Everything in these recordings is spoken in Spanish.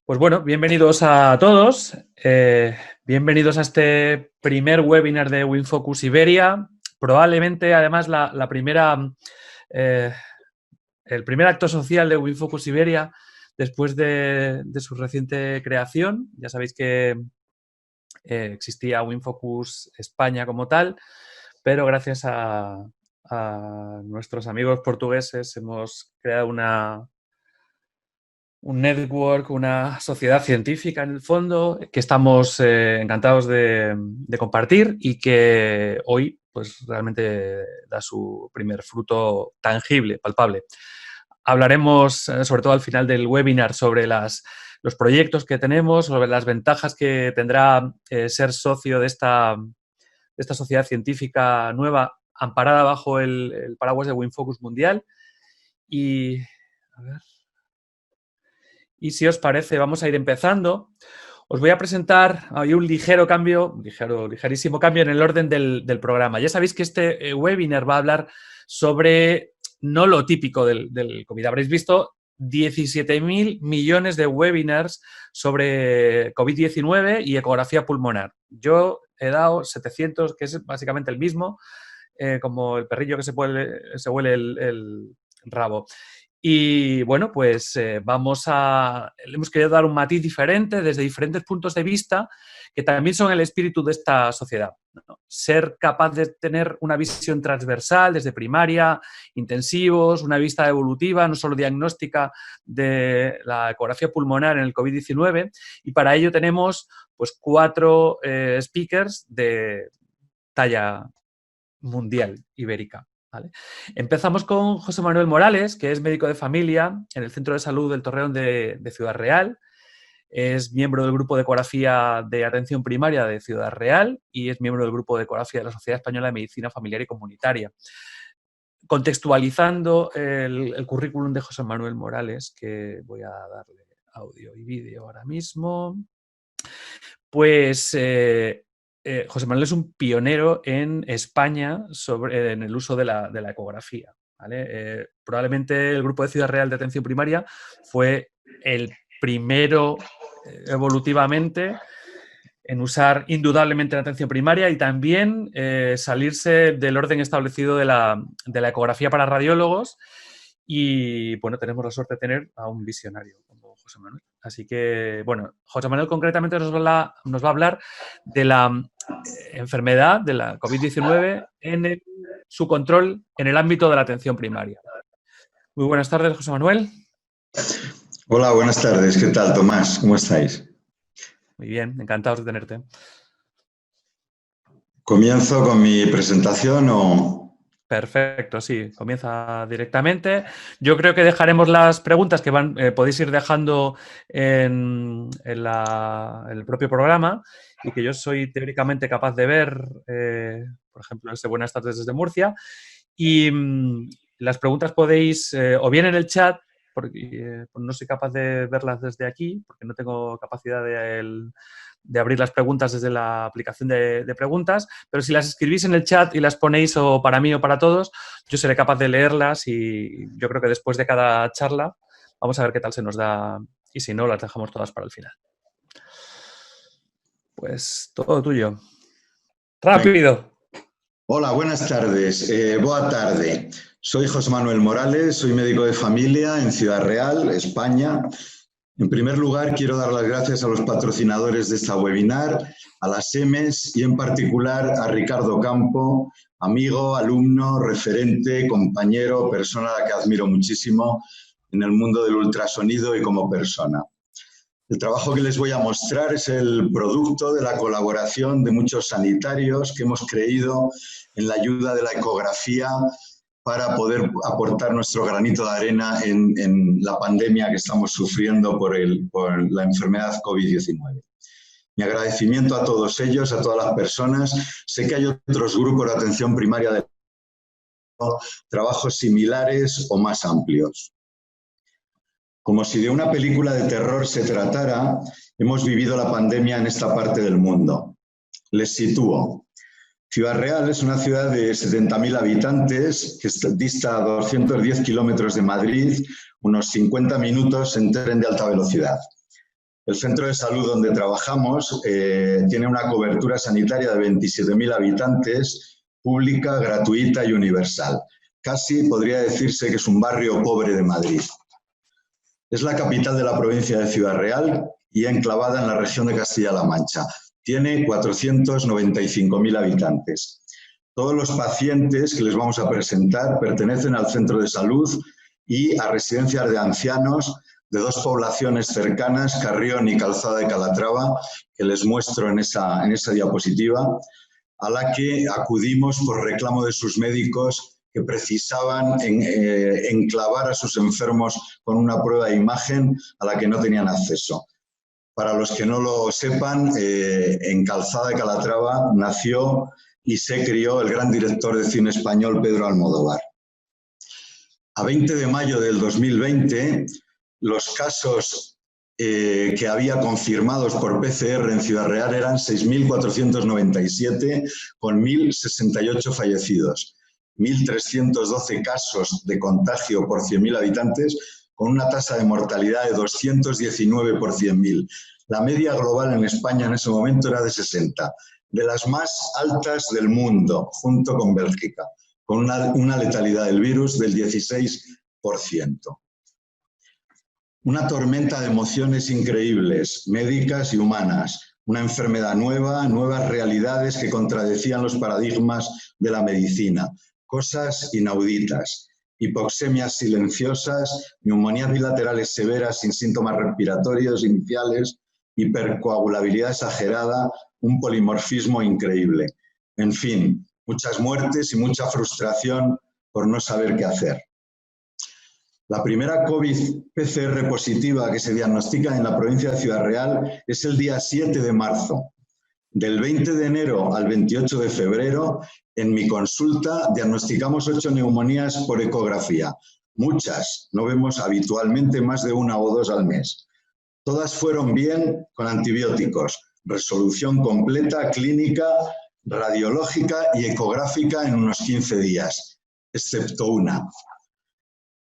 Pues bueno, bienvenidos a todos. Bienvenidos a este primer webinar de WinFocus Iberia. Probablemente, además, el primer acto social de WinFocus Iberia después de su reciente creación. Ya sabéis que existía WinFocus España como tal, pero gracias a nuestros amigos portugueses hemos creado un network, una sociedad científica en el fondo, que estamos encantados de compartir y que hoy pues realmente da su primer fruto tangible, palpable. Hablaremos, sobre todo al final del webinar, sobre los proyectos que tenemos, sobre las ventajas que tendrá ser socio de esta sociedad científica nueva, amparada bajo el paraguas de WinFocus Mundial. Y, a ver... Y si os parece, vamos a ir empezando. Os voy a presentar, hay un ligerísimo cambio en el orden del programa. Ya sabéis que este webinar va a hablar sobre no lo típico del COVID. Habréis visto 17.000 millones de webinars sobre COVID-19 y ecografía pulmonar. Yo he dado 700, que es básicamente el mismo, como el perrillo que se huele el rabo. Y bueno, pues le hemos querido dar un matiz diferente desde diferentes puntos de vista que también son el espíritu de esta sociedad, ¿no? Ser capaz de tener una visión transversal desde primaria, intensivos, una vista evolutiva, no solo diagnóstica de la ecografía pulmonar en el COVID-19, y para ello tenemos pues 4 speakers de talla mundial ibérica. ¿Vale? Empezamos con José Manuel Morales, que es médico de familia en el Centro de Salud del Torreón de Ciudad Real. Es miembro del Grupo de Ecografía de Atención Primaria de Ciudad Real y es miembro del Grupo de Ecografía de la Sociedad Española de Medicina Familiar y Comunitaria. Contextualizando el currículum de José Manuel Morales, que voy a darle audio y vídeo ahora mismo, pues... José Manuel es un pionero en España en el uso de la ecografía, ¿vale? Probablemente el Grupo de Ciudad Real de Atención Primaria fue el primero evolutivamente en usar indudablemente la atención primaria y también salirse del orden establecido de la ecografía para radiólogos. Y bueno, tenemos la suerte de tener a un visionario como José Manuel. Así que, bueno, José Manuel concretamente nos va a hablar de la enfermedad, de la COVID-19, en su control en el ámbito de la atención primaria. Muy buenas tardes, José Manuel. Hola, buenas tardes. ¿Qué tal, Tomás? ¿Cómo estáis? Muy bien, encantados de tenerte. ¿Comienzo con mi presentación o...? Perfecto, sí, comienza directamente. Yo creo que dejaremos las preguntas que podéis ir dejando en el propio programa y que yo soy teóricamente capaz de ver, por ejemplo, Buenas tardes desde Murcia. Y las preguntas podéis, o bien en el chat, porque no soy capaz de verlas desde aquí, porque no tengo capacidad de abrir las preguntas desde la aplicación de preguntas, pero si las escribís en el chat y las ponéis o para mí o para todos, yo seré capaz de leerlas y yo creo que después de cada charla vamos a ver qué tal se nos da y si no, las dejamos todas para el final. Pues todo tuyo. ¡Rápido! Hola, buenas tardes. Boa tarde. Soy José Manuel Morales, soy médico de familia en Ciudad Real, España. En primer lugar, quiero dar las gracias a los patrocinadores de esta webinar, a las EMES y en particular a Ricardo Campo, amigo, alumno, referente, compañero, persona a la que admiro muchísimo en el mundo del ultrasonido y como persona. El trabajo que les voy a mostrar es el producto de la colaboración de muchos sanitarios que hemos creído en la ayuda de la ecografía para poder aportar nuestro granito de arena en la pandemia que estamos sufriendo por la enfermedad COVID-19. Mi agradecimiento a todos ellos, a todas las personas. Sé que hay otros grupos de atención primaria de trabajos similares o más amplios. Como si de una película de terror se tratara, hemos vivido la pandemia en esta parte del mundo. Les sitúo. Ciudad Real es una ciudad de 70.000 habitantes que dista a 210 kilómetros de Madrid, unos 50 minutos en tren de alta velocidad. El centro de salud donde trabajamos tiene una cobertura sanitaria de 27.000 habitantes, pública, gratuita y universal. Casi podría decirse que es un barrio pobre de Madrid. Es la capital de la provincia de Ciudad Real y enclavada en la región de Castilla-La Mancha. Tiene 495.000 habitantes. Todos los pacientes que les vamos a presentar pertenecen al centro de salud y a residencias de ancianos de dos poblaciones cercanas, Carrión y Calzada de Calatrava, que les muestro en esa diapositiva, a la que acudimos por reclamo de sus médicos que precisaban enclavar a sus enfermos con una prueba de imagen a la que no tenían acceso. Para los que no lo sepan, en Calzada de Calatrava nació y se crió el gran director de cine español Pedro Almodóvar. A 20 de mayo del 2020, los casos que había confirmados por PCR en Ciudad Real eran 6.497, con 1.068 fallecidos. 1.312 casos de contagio por 100.000 habitantes, con una tasa de mortalidad de 219 por 100.000. La media global en España en ese momento era de 60, de las más altas del mundo, junto con Bélgica, con una letalidad del virus del 16%. Una tormenta de emociones increíbles, médicas y humanas, una enfermedad nueva, nuevas realidades que contradecían los paradigmas de la medicina, cosas inauditas, hipoxemias silenciosas, neumonías bilaterales severas sin síntomas respiratorios iniciales, hipercoagulabilidad exagerada, un polimorfismo increíble. En fin, muchas muertes y mucha frustración por no saber qué hacer. La primera COVID-PCR positiva que se diagnostica en la provincia de Ciudad Real es el día 7 de marzo. Del 20 de enero al 28 de febrero, en mi consulta diagnosticamos 8 neumonías por ecografía. Muchas, no vemos habitualmente más de 1 o 2 al mes. Todas fueron bien con antibióticos, resolución completa, clínica, radiológica y ecográfica en unos 15 días, excepto una.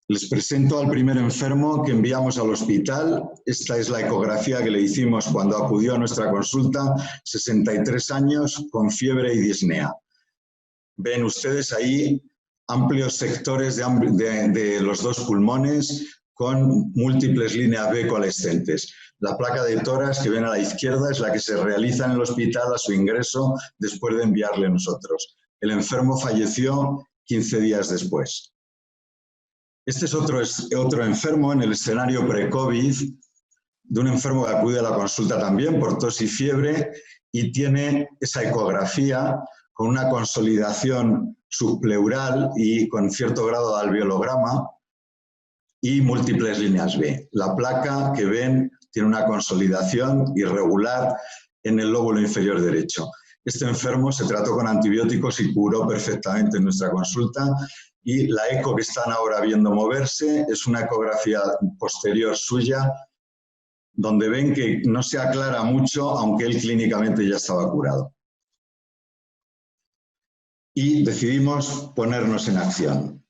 Les presento al primer enfermo que enviamos al hospital. Esta es la ecografía que le hicimos cuando acudió a nuestra consulta, 63 años, con fiebre y disnea. Ven ustedes ahí amplios sectores de los dos pulmones con múltiples líneas B coalescentes. La placa de tórax que ven a la izquierda es la que se realiza en el hospital a su ingreso después de enviarle a nosotros. El enfermo falleció 15 días después. Este es otro enfermo en el escenario pre-COVID, de un enfermo que acude a la consulta también por tos y fiebre y tiene esa ecografía con una consolidación subpleural y con cierto grado de alveolograma y múltiples líneas B. La placa que ven tiene una consolidación irregular en el lóbulo inferior derecho. Este enfermo se trató con antibióticos y curó perfectamente en nuestra consulta. Y la eco que están ahora viendo moverse es una ecografía posterior suya, donde ven que no se aclara mucho, aunque él clínicamente ya estaba curado. Y decidimos ponernos en acción.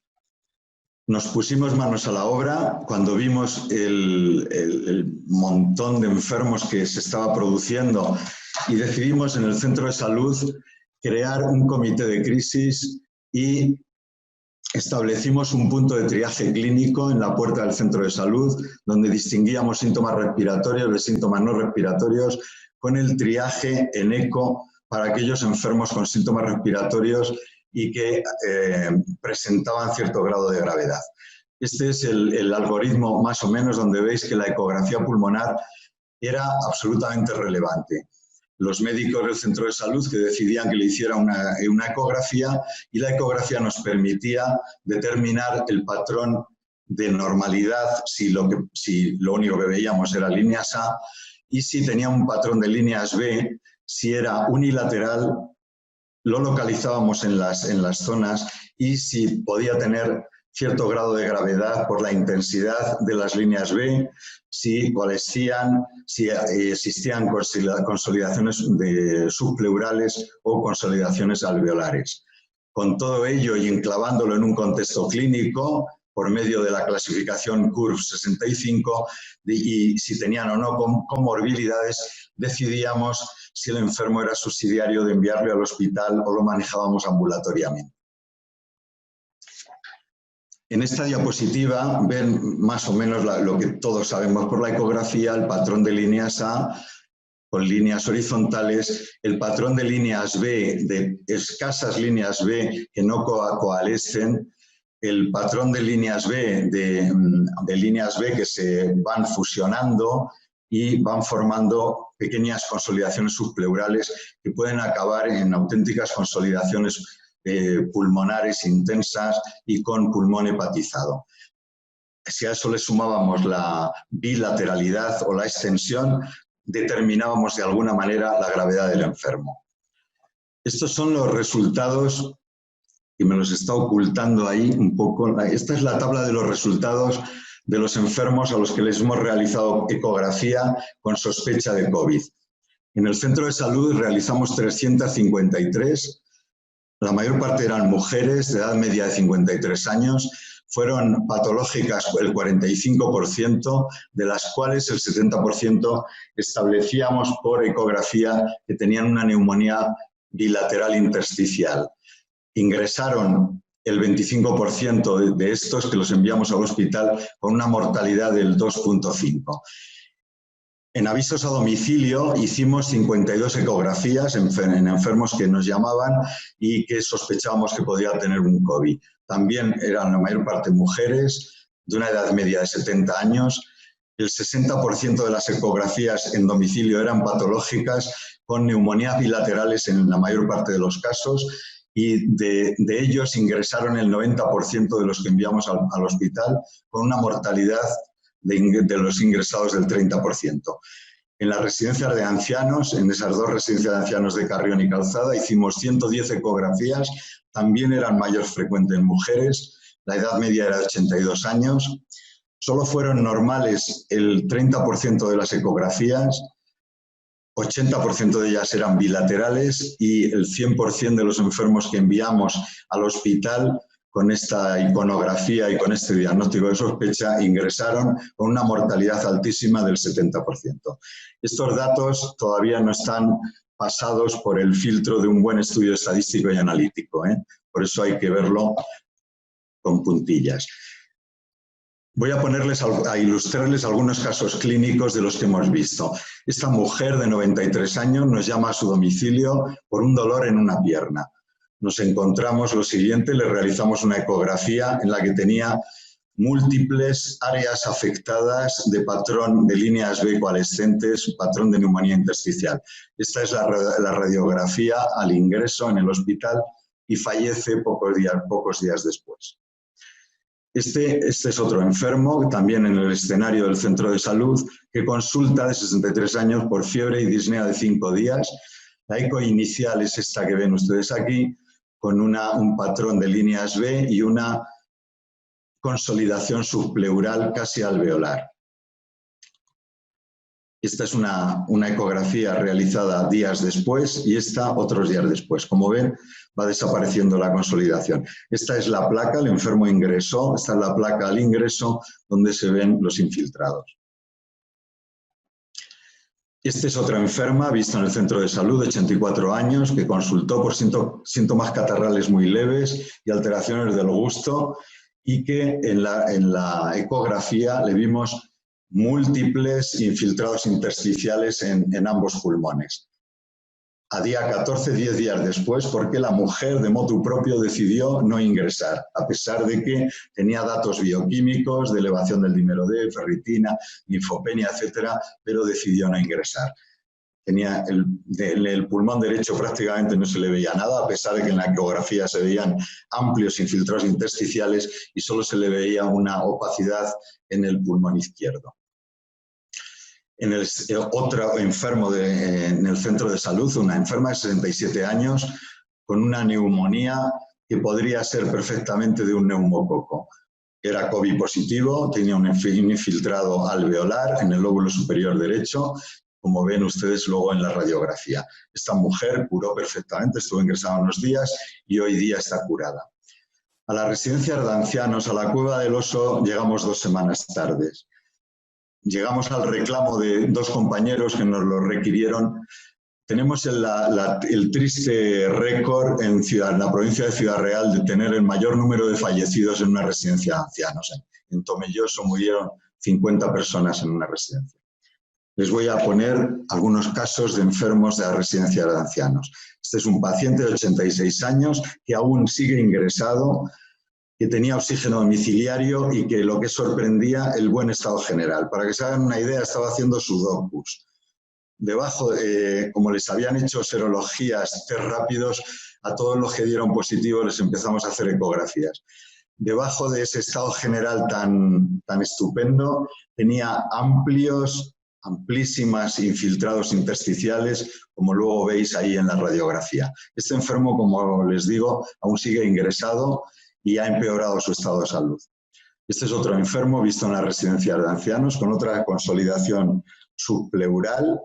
Nos pusimos manos a la obra cuando vimos el montón de enfermos que se estaba produciendo y decidimos en el centro de salud crear un comité de crisis y establecimos un punto de triaje clínico en la puerta del centro de salud, donde distinguíamos síntomas respiratorios de síntomas no respiratorios, con el triaje en eco para aquellos enfermos con síntomas respiratorios y que presentaban cierto grado de gravedad. Este es el algoritmo más o menos donde veis que la ecografía pulmonar era absolutamente relevante. Los médicos del centro de salud que decidían que le hiciera una ecografía y la ecografía nos permitía determinar el patrón de normalidad si lo único que veíamos era líneas A y si tenía un patrón de líneas B, si era unilateral, lo localizábamos en las zonas y si podía tener cierto grado de gravedad por la intensidad de las líneas B, si coalescían, si existían consolidaciones subpleurales o consolidaciones alveolares. Con todo ello y enclavándolo en un contexto clínico, por medio de la clasificación CURV-65 y si tenían o no comorbilidades, decidíamos si el enfermo era subsidiario de enviarle al hospital o lo manejábamos ambulatoriamente. En esta diapositiva ven más o menos lo que todos sabemos por la ecografía, el patrón de líneas A con líneas horizontales, el patrón de líneas B, de escasas líneas B que no coalescen, el patrón de líneas B, de líneas B que se van fusionando y van formando pequeñas consolidaciones subpleurales que pueden acabar en auténticas consolidaciones pulmonares intensas y con pulmón hepatizado. Si a eso le sumábamos la bilateralidad o la extensión, determinábamos de alguna manera la gravedad del enfermo. Estos son los resultados, y me los está ocultando ahí un poco. Esta es la tabla de los resultados de los enfermos a los que les hemos realizado ecografía con sospecha de COVID. En el centro de salud realizamos 353, la mayor parte eran mujeres de edad media de 53 años, fueron patológicas el 45%, de las cuales el 70% establecíamos por ecografía que tenían una neumonía bilateral intersticial. Ingresaron el 25% de estos que los enviamos al hospital con una mortalidad del 2,5. En avisos a domicilio hicimos 52 ecografías en enfermos que nos llamaban y que sospechábamos que podía tener un COVID. También eran la mayor parte mujeres de una edad media de 70 años. El 60% de las ecografías en domicilio eran patológicas con neumonías bilaterales en la mayor parte de los casos y de ellos ingresaron el 90% de los que enviamos al hospital con una mortalidad de los ingresados del 30%. En las residencias de ancianos, en esas dos residencias de ancianos de Carrión y Calzada, hicimos 110 ecografías, también eran mayor frecuente en mujeres, la edad media era de 82 años, solo fueron normales el 30% de las ecografías, 80% de ellas eran bilaterales y el 100% de los enfermos que enviamos al hospital con esta iconografía y con este diagnóstico de sospecha, ingresaron con una mortalidad altísima del 70%. Estos datos todavía no están pasados por el filtro de un buen estudio estadístico y analítico, ¿eh? Por eso hay que verlo con puntillas. Voy a ilustrarles algunos casos clínicos de los que hemos visto. Esta mujer de 93 años nos llama a su domicilio por un dolor en una pierna. Nos encontramos lo siguiente, le realizamos una ecografía en la que tenía múltiples áreas afectadas de patrón de líneas B coalescentes, patrón de neumonía intersticial. Esta es la radiografía al ingreso en el hospital y fallece pocos días después. Este es otro enfermo, también en el escenario del centro de salud, que consulta de 63 años por fiebre y disnea de 5 días. La eco inicial es esta que ven ustedes aquí, con un patrón de líneas B y una consolidación subpleural casi alveolar. Esta es una ecografía realizada días después y esta otros días después. Como ven, va desapareciendo la consolidación. Esta es la placa, el enfermo ingresó, esta es la placa al ingreso donde se ven los infiltrados. Esta es otra enferma vista en el centro de salud de 84 años que consultó por síntomas catarrales muy leves y alteraciones del gusto y que en la ecografía le vimos múltiples infiltrados intersticiales en ambos pulmones. A día 14, 10 días después, porque la mujer de motu propio decidió no ingresar, a pesar de que tenía datos bioquímicos de elevación del dímero D, ferritina, linfopenia, etcétera, pero decidió no ingresar. Tenía el pulmón derecho prácticamente no se le veía nada, a pesar de que en la ecografía se veían amplios infiltrados intersticiales y solo se le veía una opacidad en el pulmón izquierdo. Otro enfermo en el centro de salud, una enferma de 67 años con una neumonía que podría ser perfectamente de un neumococo. Era COVID positivo, tenía un infiltrado alveolar en el lóbulo superior derecho, como ven ustedes luego en la radiografía. Esta mujer curó perfectamente, estuvo ingresada unos días y hoy día está curada. A la residencia de ancianos, a la Cueva del Oso, llegamos 2 semanas tardes. Llegamos al reclamo de 2 compañeros que nos lo requirieron. Tenemos el triste récord en la provincia de Ciudad Real de tener el mayor número de fallecidos en una residencia de ancianos. En Tomelloso murieron 50 personas en una residencia. Les voy a poner algunos casos de enfermos de la residencia de ancianos. Este es un paciente de 86 años que aún sigue ingresado, que tenía oxígeno domiciliario y que lo que sorprendía el buen estado general. Para que se hagan una idea, estaba haciendo sudokus. Debajo, como les habían hecho serologías, test rápidos, a todos los que dieron positivo les empezamos a hacer ecografías. Debajo de ese estado general tan estupendo, tenía amplísimas infiltrados intersticiales, como luego veis ahí en la radiografía. Este enfermo, como les digo, aún sigue ingresado y ha empeorado su estado de salud. Este es otro enfermo visto en la residencia de ancianos con otra consolidación subpleural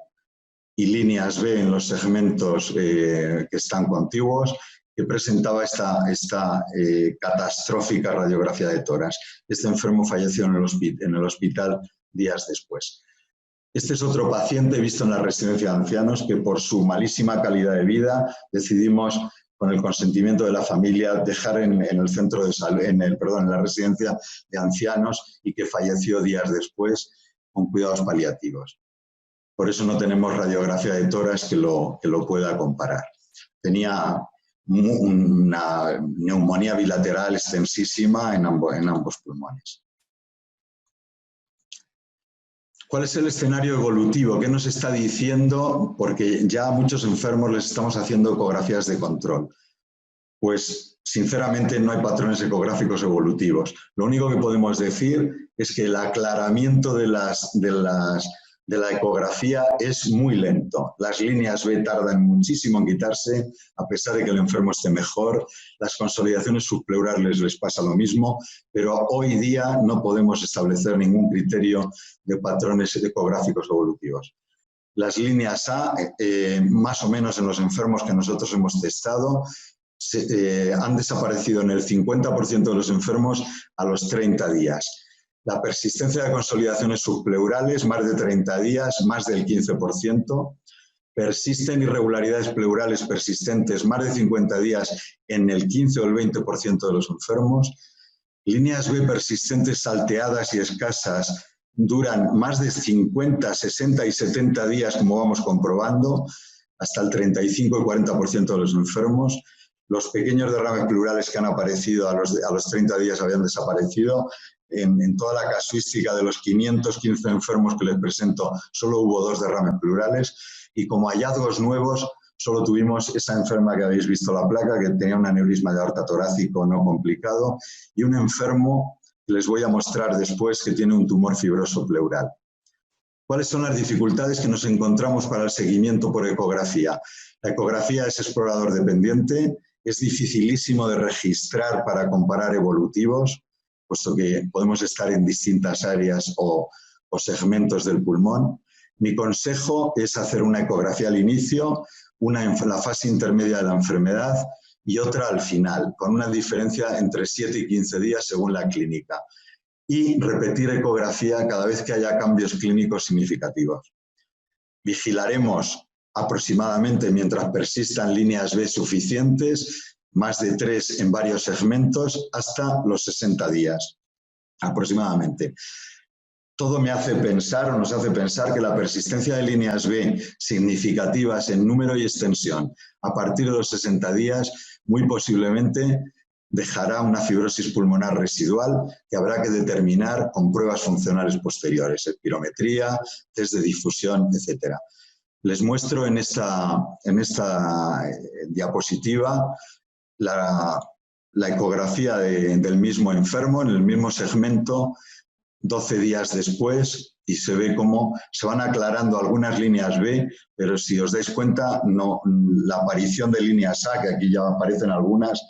y líneas B en los segmentos que están contiguos, que presentaba esta catastrófica radiografía de tórax. Este enfermo falleció en el hospital días después. Este es otro paciente visto en la residencia de ancianos que por su malísima calidad de vida decidimos, con el consentimiento de la familia, dejar en el centro de salud, en la residencia de ancianos, y que falleció días después con cuidados paliativos. Por eso no tenemos radiografía de tórax que lo pueda comparar. Tenía una neumonía bilateral extensísima en ambos pulmones. ¿Cuál es el escenario evolutivo? ¿Qué nos está diciendo? Porque ya a muchos enfermos les estamos haciendo ecografías de control. Pues, sinceramente, no hay patrones ecográficos evolutivos. Lo único que podemos decir es que el aclaramiento de la ecografía es muy lento. Las líneas B tardan muchísimo en quitarse, a pesar de que el enfermo esté mejor. Las consolidaciones subpleurales les pasa lo mismo, pero hoy día no podemos establecer ningún criterio de patrones ecográficos evolutivos. Las líneas A, más o menos en los enfermos que nosotros hemos testado, han desaparecido en el 50% de los enfermos a los 30 días. La persistencia de consolidaciones subpleurales, más de 30 días, más del 15%. Persisten irregularidades pleurales persistentes, más de 50 días en el 15 o el 20% de los enfermos. Líneas B persistentes salteadas y escasas duran más de 50, 60 y 70 días, como vamos comprobando, hasta el 35 y 40% de los enfermos. Los pequeños derrames pleurales que han aparecido a los 30 días habían desaparecido. En toda la casuística de los 515 enfermos que les presento, solo hubo 2 derrames pleurales, y como hallazgos nuevos solo tuvimos esa enferma que habéis visto la placa, que tenía un aneurisma de aorta torácico no complicado, y un enfermo que les voy a mostrar después que tiene un tumor fibroso pleural. ¿Cuáles son las dificultades que nos encontramos para el seguimiento por ecografía? La ecografía es explorador dependiente, es dificilísimo de registrar para comparar evolutivos, puesto que podemos estar en distintas áreas o segmentos del pulmón. Mi consejo es hacer una ecografía al inicio, una en la fase intermedia de la enfermedad y otra al final, con una diferencia entre 7 y 15 días según la clínica. Y repetir ecografía cada vez que haya cambios clínicos significativos. Vigilaremos aproximadamente, mientras persistan líneas B suficientes, más de 3 en varios segmentos, hasta los 60 días, aproximadamente. Todo me hace pensar, o nos hace pensar, que la persistencia de líneas B significativas en número y extensión a partir de los 60 días, muy posiblemente dejará una fibrosis pulmonar residual que habrá que determinar con pruebas funcionales posteriores, espirometría, test de difusión, etc. Les muestro en esta diapositiva la ecografía del mismo enfermo en el mismo segmento 12 días después, y se ve cómo se van aclarando algunas líneas B, pero si os dais cuenta, la aparición de líneas A, que aquí ya aparecen algunas,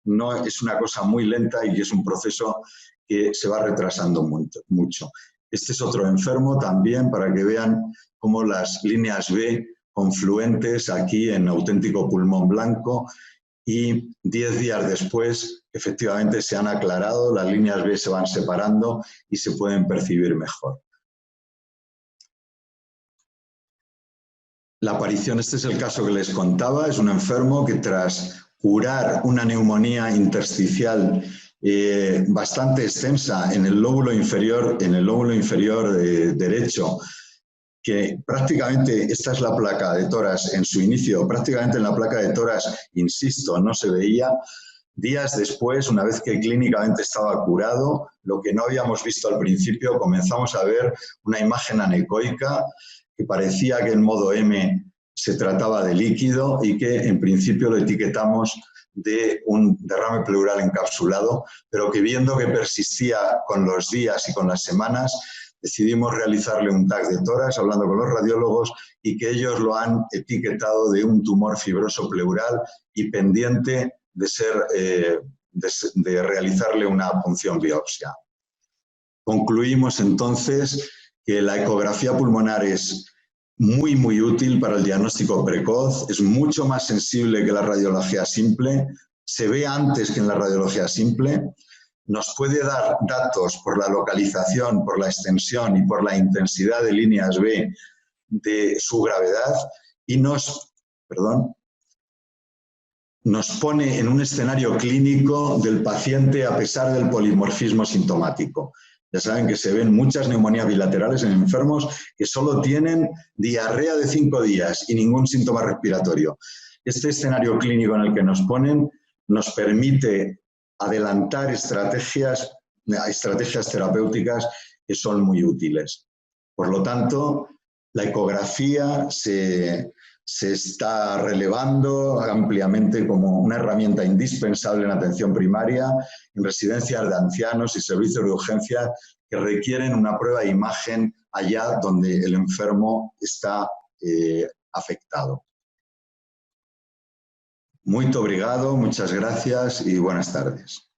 no es una cosa muy lenta y es un proceso que se va retrasando mucho. Este es otro enfermo también, para que vean cómo las líneas B confluentes aquí en auténtico pulmón blanco, y 10 días después efectivamente se han aclarado, las líneas B se van separando y se pueden percibir mejor. La aparición, este es el caso que les contaba, es un enfermo que tras curar una neumonía intersticial bastante extensa en el lóbulo inferior derecho, que prácticamente, esta es la placa de tórax en su inicio, prácticamente en la placa de tórax, insisto, no se veía. Días después, una vez que clínicamente estaba curado, lo que no habíamos visto al principio, comenzamos a ver una imagen anecoica que parecía que en modo M se trataba de líquido y que en principio lo etiquetamos de un derrame pleural encapsulado, pero que viendo que persistía con los días y con las semanas, decidimos realizarle un TAC de tórax, hablando con los radiólogos, y que ellos lo han etiquetado de un tumor fibroso pleural y pendiente de realizarle una punción biopsia. Concluimos entonces que la ecografía pulmonar es muy útil para el diagnóstico precoz, es mucho más sensible que la radiología simple, se ve antes que en la radiología simple, nos puede dar datos por la localización, por la extensión y por la intensidad de líneas B de su gravedad y nos pone en un escenario clínico del paciente a pesar del polimorfismo sintomático. Ya saben que se ven muchas neumonías bilaterales en enfermos que solo tienen diarrea de 5 días y ningún síntoma respiratorio. Este escenario clínico en el que nos ponen nos permite adelantar estrategias terapéuticas que son muy útiles. Por lo tanto, la ecografía se está relevando ampliamente como una herramienta indispensable en atención primaria, en residencias de ancianos y servicios de urgencia que requieren una prueba de imagen allá donde el enfermo está afectado. Muito obrigado, muchas gracias y buenas tardes.